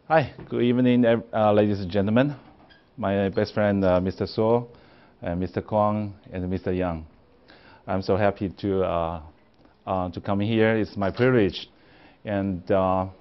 Hi, good evening, ladies and gentlemen. My best friend, Mr. So, and Mr. Kwang, and Mr. Yang. I'm so happy to come here. It's my privilege, and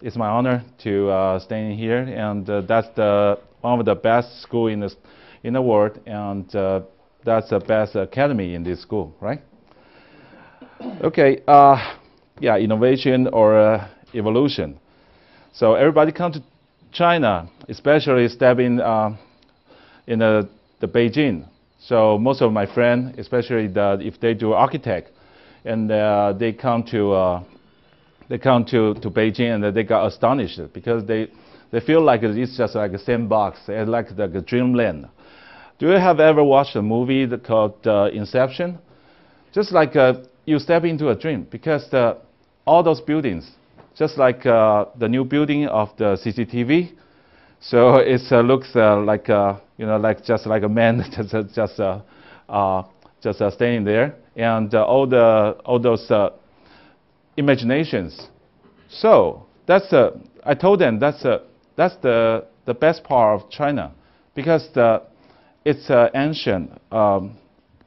it's my honor to stay here. And that's one of the best school in the world, and that's the best academy in this school, right? Okay. Yeah, innovation or evolution. So everybody come to China, especially stepping in the Beijing. So most of my friends, especially if they do architect, and they come to Beijing, and they got astonished because they feel like it's just like a sandbox, like a dreamland. Do you have ever watched a movie called Inception? Just like you step into a dream, because all those buildings, just like the new building of the CCTV, so it looks like just like a man just standing there, and all those imaginations. So I told them that's the best part of China, because it's an ancient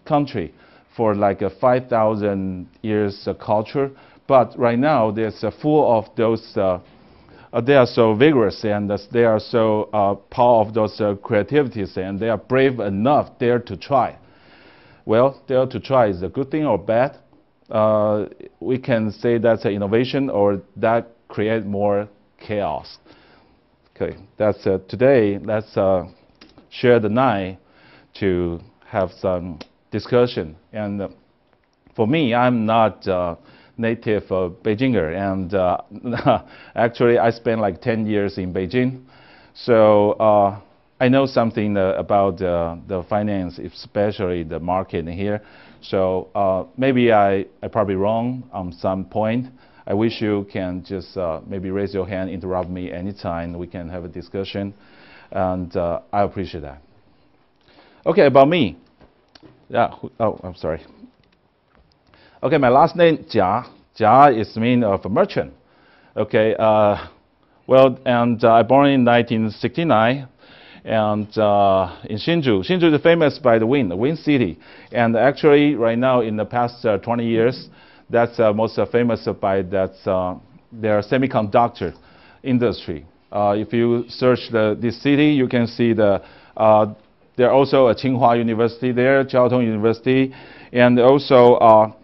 country for like a 5,000 years culture, but right now there's full of those. They are so vigorous, and they are so power of those creativities, and they are brave enough dare to try. Well, dare to try is a good thing or bad. We can say that's an innovation, or that create more chaos. Okay, that's today. Let's share the night to have some discussion. And for me, I'm not native Beijinger, and actually I spent like 10 years in Beijing, so I know something about the finance, especially the market here. So maybe I probably wrong on some point. I wish you can just maybe raise your hand, interrupt me anytime. We can have a discussion, and I appreciate that. Okay, about me. Yeah. Oh, I'm sorry. Okay, my last name Jia. Jia is mean of a merchant. Okay. Well, and I born in 1969, and in Hsinchu. Hsinchu is famous by the wind city. And actually, right now, in the past 20 years, that's most famous by their semiconductor industry. If you search this city, you can see there also a Tsinghua University there, Chiao Tung University, and also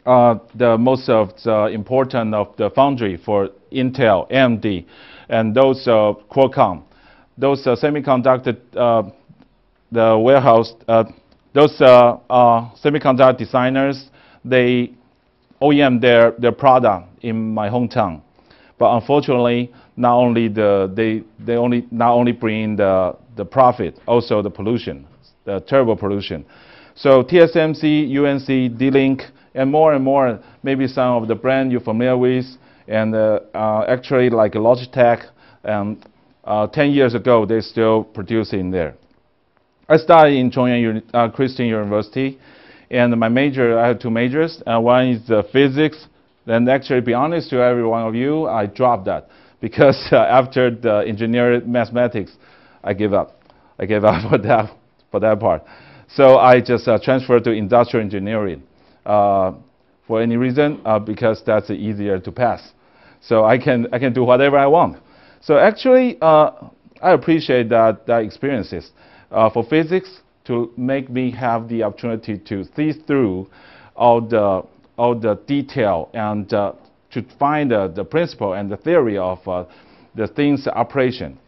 the most of the important of the foundry for Intel, AMD, and those Qualcomm, those semiconductor, the warehouse, those semiconductor designers, they OEM their product in my hometown. But unfortunately, not only they not only bring the profit, also the pollution, the terrible pollution. So TSMC, UNC, D-Link, and more, maybe some of the brand you're familiar with, and actually like Logitech, and 10 years ago, they're still producing there. I studied in Chongyang Christian University, and my major, I had two majors. One is physics. Then actually, to be honest to every one of you, I dropped that, because after the engineering mathematics, I gave up. I gave up for that part. So I just transferred to industrial engineering. For any reason, because that's easier to pass. So I can do whatever I want. So actually, I appreciate that experiences for physics, to make me have the opportunity to see through all the detail, and to find the principle and the theory of the things operation.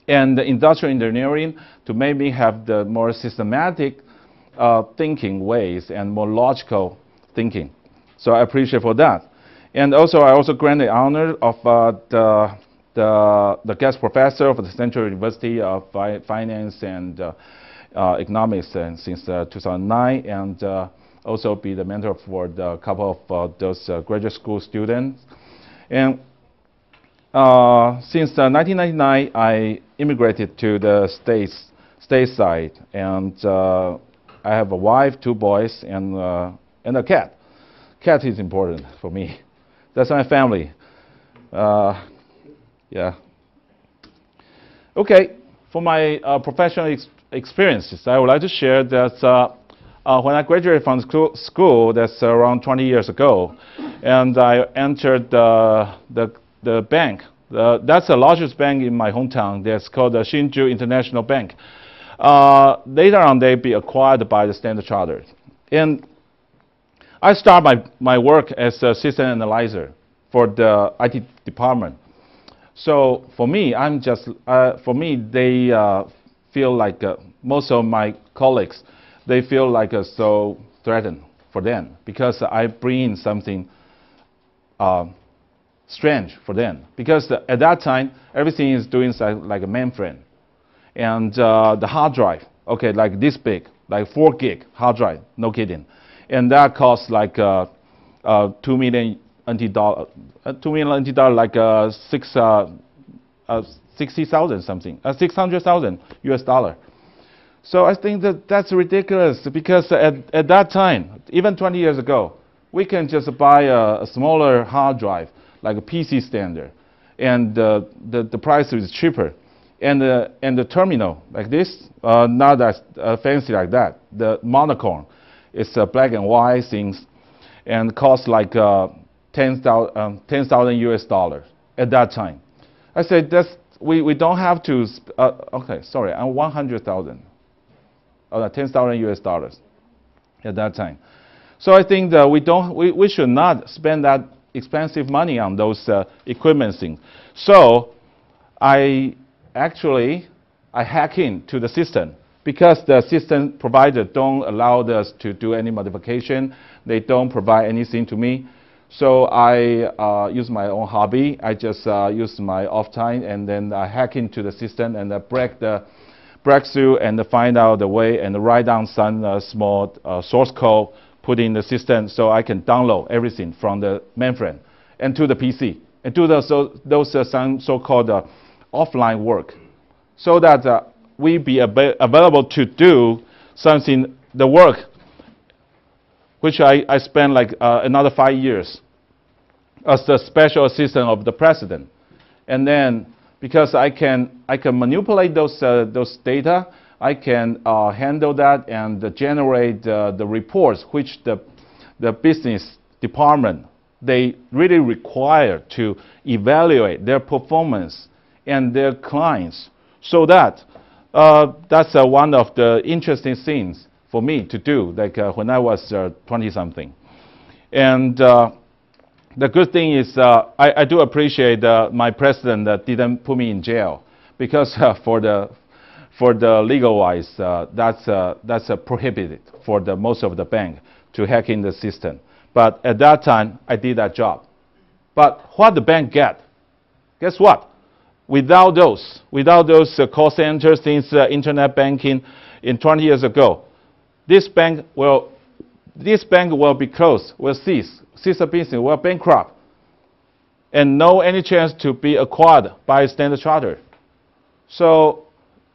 And the industrial engineering, to make me have the more systematic thinking ways and more logical thinking. So I appreciate for that. And also, I also granted the honor of the guest professor of the Central University of Finance and Economics since 2009, and also be the mentor for the couple of those graduate school students. And since 1999, I immigrated to the stateside, and I have a wife, two boys, and a cat. Cat is important for me. That's my family. Yeah. Okay, for my professional experiences, I would like to share that when I graduated from school, that's around 20 years ago, and I entered the bank. That's the largest bank in my hometown. That's called the Hsinchu International Bank. Later on, they be acquired by the Standard Chartered. And I start my work as a system analyzer for the IT department. So for me, they feel like most of my colleagues, they feel like so threatened for them because I bring something strange for them. Because at that time, everything is doing like a mainframe. And the hard drive, okay, like this big, like 4 gig hard drive, no kidding. And that costs like 2 million NT dollar, like 60,000 something, 600,000 US dollar. So I think that that's ridiculous because at that time, even 20 years ago, we can just buy a smaller hard drive, like a PC standard, and the price is cheaper. And the terminal, like this, not as fancy like that. The monochrome, it's black and white things, and costs like 10,000 US dollars at that time. I said we don't have to. Okay, sorry, 100,000, 10,000 US dollars at that time. So I think that we should not spend that expensive money on those equipment things. So I hack into the system because the system provider don't allow us to do any modification. They don't provide anything to me. So I use my own hobby. I just use my off time, and then I hack into the system and break through and find out the way and write down some small source code, put in the system so I can download everything from the mainframe and to the PC and do those some so-called offline work, so that we be available to do something, the work, which I spent like another 5 years as the special assistant of the president. And then because I can manipulate those data, I can handle that and generate the reports which the business department, they really require to evaluate their performance and their clients. So that's one of the interesting things for me to do, like when I was 20-something. And the good thing is I do appreciate my president that didn't put me in jail, because for the legal wise, that's prohibited for the most of the bank to hack in the system. But at that time, I did that job. But what the bank get? Guess what? Without those call centers, since internet banking in 20 years ago, this bank will be closed, will cease the business, will bankrupt, and no any chance to be acquired by Standard Chartered. So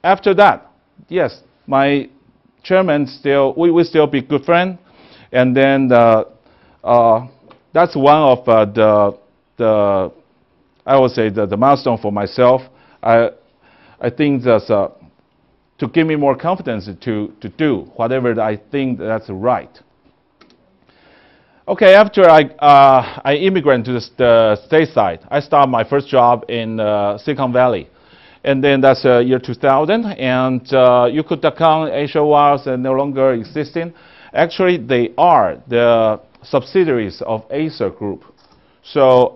after that, yes, my chairman we will still be good friends, and then that's one of the I would say the milestone for myself. I think that's to give me more confidence to do whatever I think that's right. Okay, after I immigrated to the stateside, I started my first job in Silicon Valley. And then that's year 2000, and Youku.com, Asia Wires are no longer existing. Actually, they are the subsidiaries of Acer Group. So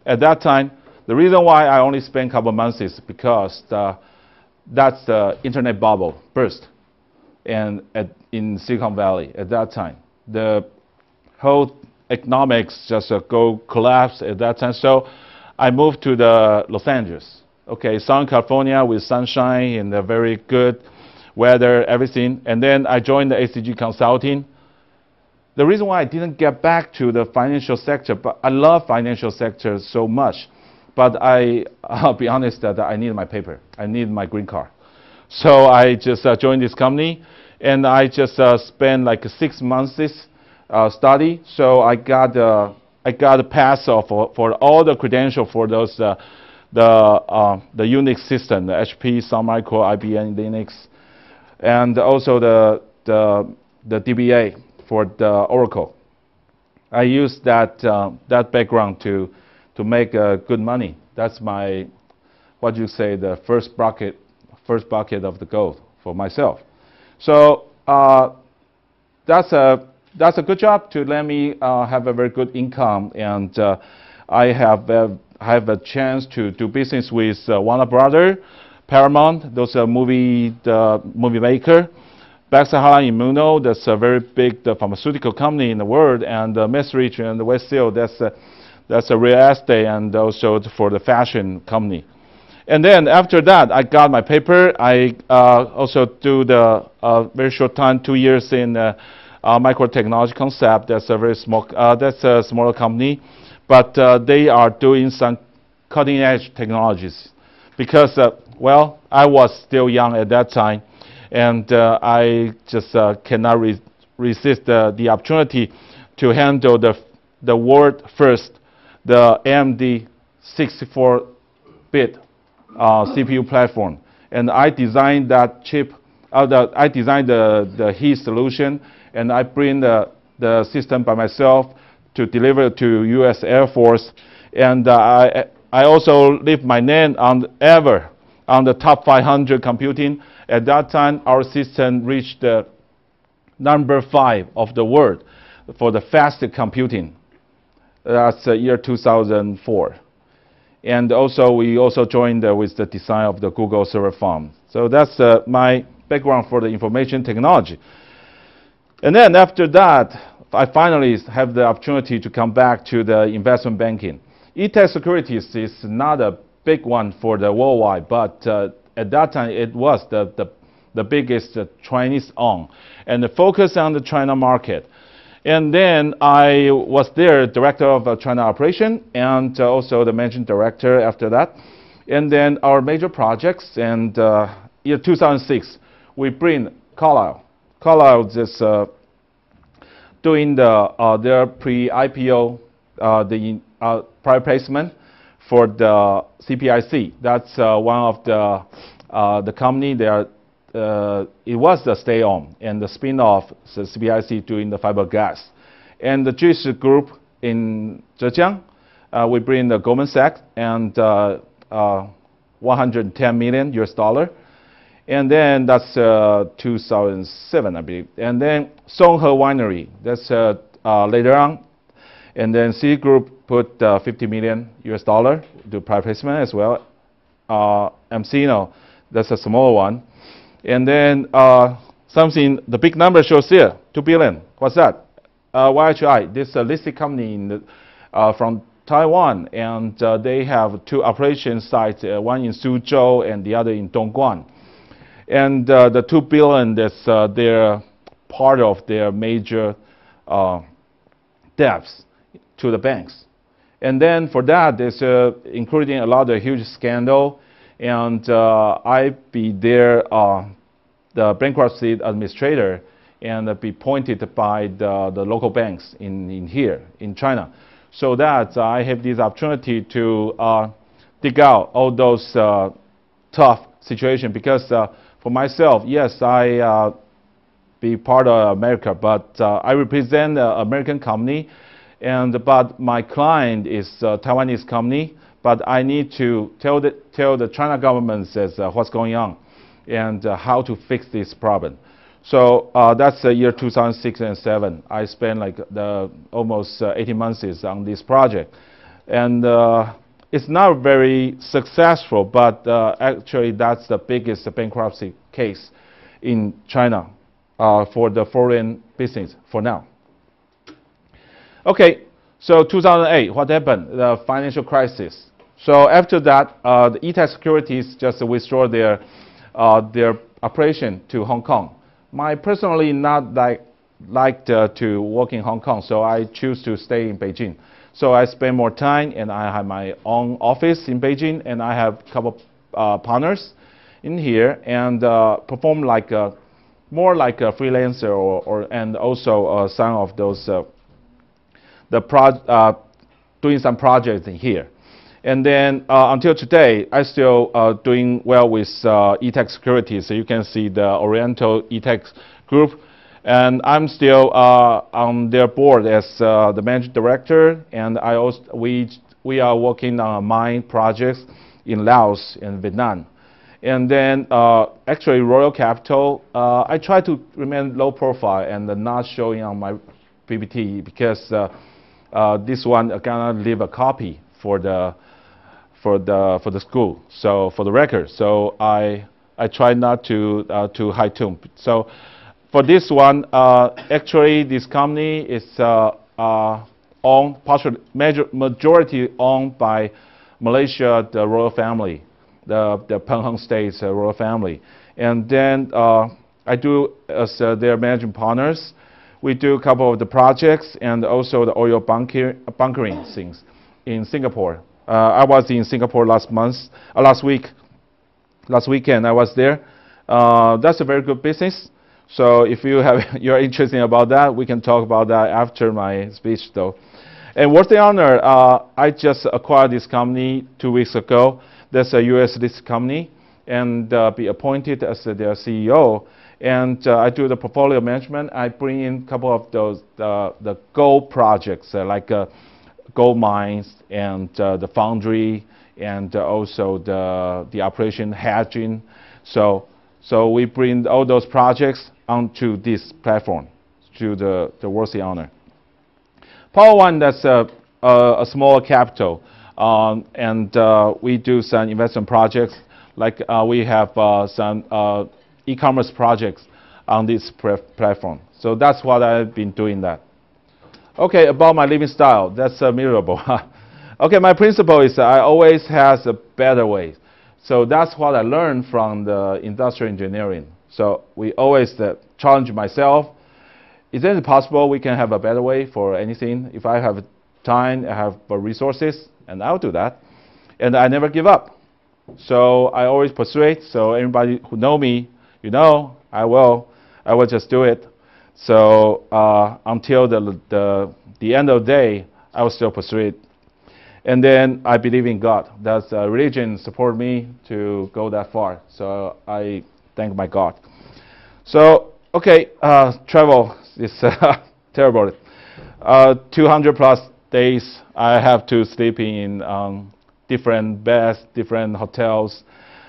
at that time, the reason why I only spent a couple of months is because that's the internet bubble burst, and in Silicon Valley at that time, the whole economics just collapsed at that time. So I moved to the Los Angeles. Okay, Southern California with sunshine and a very good weather, everything. And then I joined the ACG Consulting. The reason why I didn't get back to the financial sector, but I love financial sector so much, but I'll be honest that I need my paper. I need my green card. So I just joined this company, and I just spent like 6 months study. So I got a pass for all the credentials for those the Unix system, the HP, Sun Micro, IBM, Linux, and also the DBA for the Oracle. I use that background to make good money. That's my, what you say, the first bucket of the gold for myself. So that's a good job to let me have a very good income, and I have a chance to do business with Warner Brothers, Paramount, those are movie maker, Baxter Immuno, that's a very big pharmaceutical company in the world, and Mesrich and Westfield, that's a real estate, and also for the fashion company. And then after that, I got my paper. I also do the very short time, 2 years in Microtechnology Concept. That's a very small, that's a smaller company, but they are doing some cutting-edge technologies. Because well, I was still young at that time, and I just cannot resist the opportunity to handle the world first, the AMD 64-bit CPU platform, and I designed that chip. I designed the heat solution, and I bring the system by myself to deliver to U.S. Air Force, and I also leave my name on the top 500 computing. At that time, our system reached the number 5 of the world for the fastest computing. That's the year 2004. And also, we also joined with the design of the Google server farm. So that's my background for the information technology. And then after that, I finally have the opportunity to come back to the investment banking. E-Tech Securities is not a big one for the worldwide, but at that time it was the biggest Chinese-owned, and the focus on the China market. And then I was there, director of China operation, and also the managing director after that. And then our major projects, and year 2006, we bring Carlyle. Carlyle is doing their pre-IPO, the private placement for the CPIC. That's one of the company. They are it was the stay-on and the spin-off, the CPIC doing the fiber gas. And the Juice Group in Zhejiang, we bring the Goldman Sachs and $110 million US. And then that's 2007, I believe. And then Songhe Winery, that's later on. And then C Group put $50 million US, do private placement as well. Amcino, that's a small one. And then something, the big number shows here, 2 billion. What's that? YHI, this listed company in the, from Taiwan, and they have 2 operation sites, one in Suzhou and the other in Dongguan. And the 2 billion, that's their part of their major debts to the banks. And then for that, there's including a lot of huge scandal. And I be there, the bankruptcy administrator, and be appointed by the local banks in here in China, so that I have this opportunity to dig out all those tough situations. Because for myself, yes, I be part of America, but I represent an American company, but my client is a Taiwanese company. But I need to tell the China government says what's going on and how to fix this problem. So that's the year 2006 and 2007. I spent like almost 18 months on this project, and it's not very successful. But actually, that's the biggest bankruptcy case in China for the foreign business for now. Okay. So 2008, what happened? The financial crisis. So after that, the E-Tech Securities just withdraw their operation to Hong Kong. My personally not liked to work in Hong Kong, so I choose to stay in Beijing. So I spend more time, and I have my own office in Beijing, and I have a couple partners in here, and perform like more like a freelancer, and also some of those. Doing some projects in here. And then until today, I still doing well with eTech Security. So you can see the Oriental eTech group. And I'm still on their board as the managing director. And I also, we are working on mine projects in Laos and Vietnam. And then actually Royal Capital, I try to remain low profile and not showing on my PPT because this one I'm gonna leave a copy for the school, so for the record. So I try not to high tune. So for this one, actually this company is owned partially, majority owned by Malaysia, the royal family, the Peng Heng State's royal family. And then I do as their managing partners. We do a couple of the projects and also the oil bunkering things in Singapore. I was in Singapore last weekend I was there. That's a very good business. So if you're interested about that, we can talk about that after my speech though. And what's the honor? I just acquired this company 2 weeks ago. That's a US listed company, and be appointed as their CEO. And I do the portfolio management. I bring in a couple of those the gold projects like gold mines and the foundry and also the operation hedging. So we bring all those projects onto this platform to the worthy honor. Power One, that's a small capital, and we do some investment projects. Like we have some e-commerce projects on this platform. So that's what I've been doing that. Okay, about my living style, that's miserable. Okay, my principle is I always has a better way. So that's what I learned from the industrial engineering. So we always challenge myself. Is it possible we can have a better way for anything? If I have time, I have resources, and I'll do that. And I never give up. So I always persuade. So everybody who know me, you know, I will just do it. So until the end of the day, I will still pursue it. And then I believe in God. That's religion support me to go that far. So I thank my God. So okay, travel is terrible. 200 plus days I have to sleep in different beds, different hotels,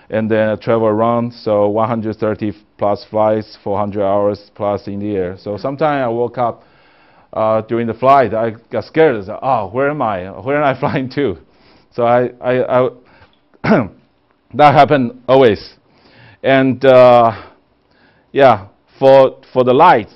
and then travel around. So 130 plus flights, 400 hours plus in the air. So sometimes I woke up during the flight, I got scared. I said, oh, where am I? Where am I flying to? So I that happened always. And yeah, for the light,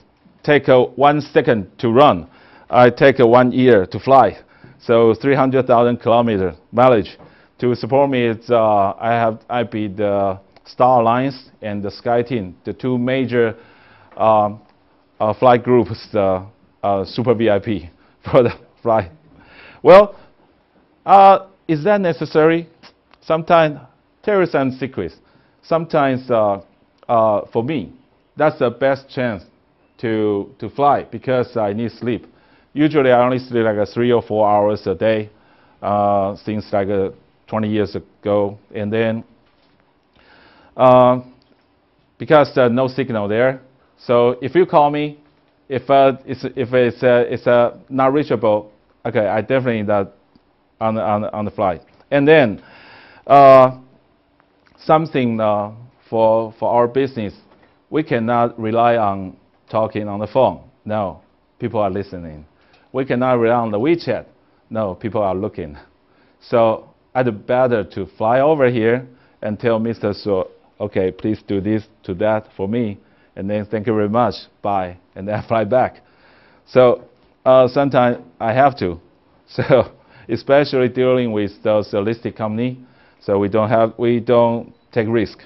take 1 second to run. I take 1 year to fly. So 300,000 kilometer mileage. To support me, it's I be the Star Alliance and the SkyTeam, the two major flight groups, super VIP for the flight. Well, is that necessary? Sometimes tell you some secrets. Sometimes for me, that's the best chance to fly because I need sleep. Usually I only sleep like 3 or 4 hours a day since like 20 years ago, and then because there's no signal there. So if you call me, if it's not reachable, okay, I definitely not on the flight. And then something for our business, we cannot rely on talking on the phone. No, people are listening. We cannot rely on the WeChat. No, people are looking. So I'd better to fly over here and tell Mr. So, okay, please do this, to that for me, and then thank you very much, bye, and then I fly back. So sometimes I have to. So especially dealing with those listed company, so we don't take risk.